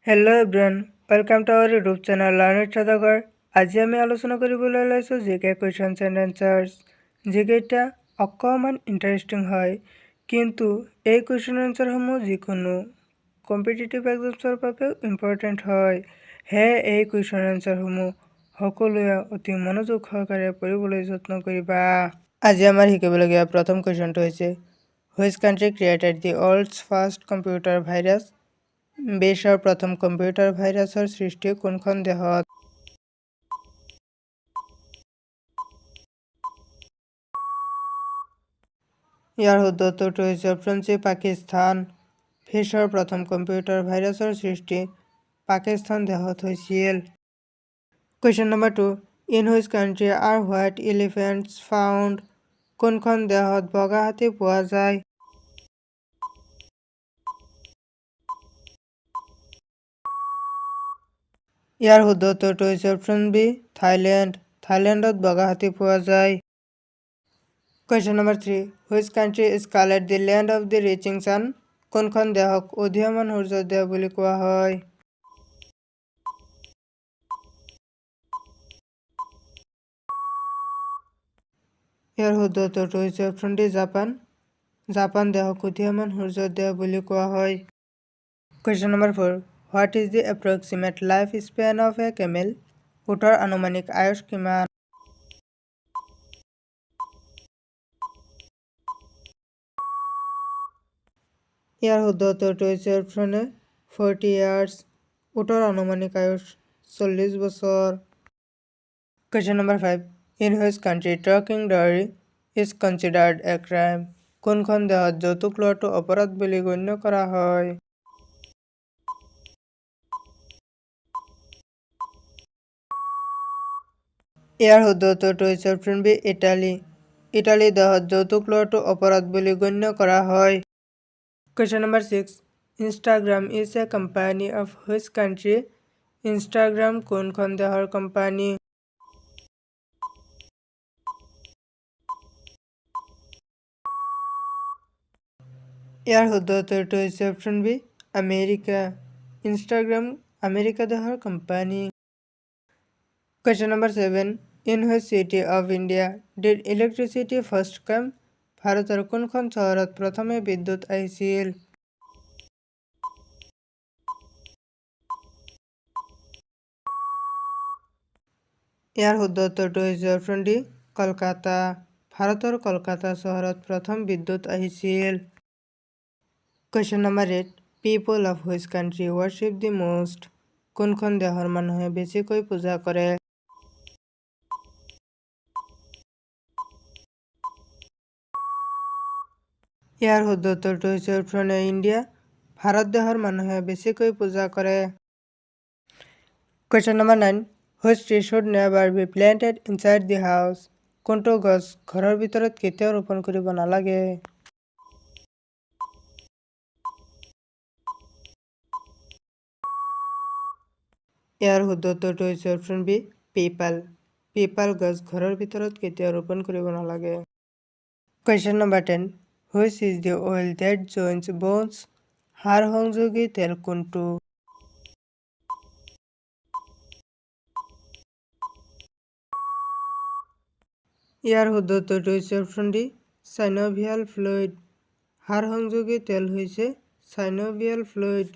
Hello' everyone, welcome to our YouTube channel learner Sadagar. আজি আমি আলোচনা কৰিবলৈ লৈছোঁ জিকে কুৱেশ্যনছ এণ্ড এনচাৰ্ছ, যিকেইটা অকণমান ইণ্টাৰেষ্টিং হয়, কিন্তু এই কুৱেশ্যন এনচাৰসমূহ যিকোনো কম্পিটিটিভ এক্সামছৰ বাবেও ইম্পৰ্টেণ্ট হয়। সেয়ে এই কুৱেশ্যন এনচাৰসমূহ সকলোৱে অতি মনোযোগ সহকাৰে পঢ়িবলৈ যত্ন কৰিবা। আজি আমাৰ শিকিবলগীয়া প্ৰথম কুৱেশ্যনটো হৈছে, which country created the world's first computer virus? বিশ্বৰ প্ৰথম কম্পিউটাৰ ভাইৰাছৰ সৃষ্টি কোনখন দেশত? ইয়াৰ শুদ্ধ উত্তৰটো হৈছে অপশ্যন চি, পাকিস্তান। বিশ্বৰ প্ৰথম কম্পিউটাৰ ভাইৰাছৰ সৃষ্টি পাকিস্তান দেশত হৈছিল। Question number 2, in which country R white elephants found? কোনখন দেশত বগা হাতী পোৱা যায়? ইয়াৰ শুদ্ধ উত্তৰটো হৈছে অপশ্যন বি, থাইলেণ্ড। থাইলেণ্ডত বগা হাতী পোৱা যায়। Question number 3, which country is called the land of the rising sun? কোনখন দেশক উদীয়মান সূৰ্যৰ দেশ বুলি কোৱা হয়? ইয়াৰ শুদ্ধ উত্তৰটো হৈছে অপশ্যন ডি, জাপান। জাপান দেশক উদীয়মান সূৰ্যৰ দেশ বুলি কোৱা হয়। Question number 4, what is the approximate life span of a camel? উটৰ আনুমানিক আয়ুস কিমান? ইয়াৰ শুদ্ধ উত্তৰটো হৈছে অপশ্যন এ, 40 ইয়াৰ্ছ। উটৰ আনুমানিক আয়ুস 40 বছৰ। Question number 5, in which country talking diary is considered a crime? কোনখন দেশত যৌতুক লোৱাটো অপৰাধ বুলি গণ্য কৰা হয়? ইয়াৰ শুদ্ধ উত্তৰটো হৈছে অপশ্যন বি, ইটালী। ইটালী দেশত যৌতুক লোৱাটো অপৰাধ বুলি গণ্য কৰা হয়। Question number 6, Instagram is a company of which country? Instagram কোনখন দেশৰ কোম্পানী? ইয়াৰ শুদ্ধ উত্তৰটো হৈছে option B, America. Instagram America দেশৰ company. Question number 7, in which city of India did electricity first come? ভাৰতৰ কোনখন চহৰত প্ৰথমে বিদ্যুৎ আহিছিল? ইয়াৰ শুদ্ধ উত্তৰটো হৈছে অপশ্যন ডি, কলকাতা। ভাৰতৰ কলকাতা চহৰত প্ৰথম বিদ্যুৎ আহিছিল। Question number 8, people of which country worship the most? কোনখন দেশৰ মানুহে বেছিকৈ পূজা কৰে? ইয়াৰ শুদ্ধ উত্তৰটো হৈছে অপশ্যন এ, ইণ্ডিয়া। ভাৰত দেশৰ মানুহে বেছিকৈ পূজা কৰে। Question number 9, which tree should never be planted inside the house? কোনটো গছ ঘৰৰ ভিতৰত কেতিয়াও ৰোপণ কৰিব নালাগে? ইয়াৰ শুদ্ধ উত্তৰটো হৈছে অপশ্যন বি, পিপাল। পিপাল গছ ঘৰৰ ভিতৰত কেতিয়াও ৰোপণ কৰিব নালাগে। Question number 10, which is the oil that joins bones? হাড় সংযোগী তেল কোনটো? ইয়াৰ শুদ্ধ উত্তৰটো হৈছে অপশ্যন ডি, চাইনোভিয়েল ফ্লুইড। হাড় সংযোগী তেল হৈছে চাইনোভিয়েল ফ্লুইড।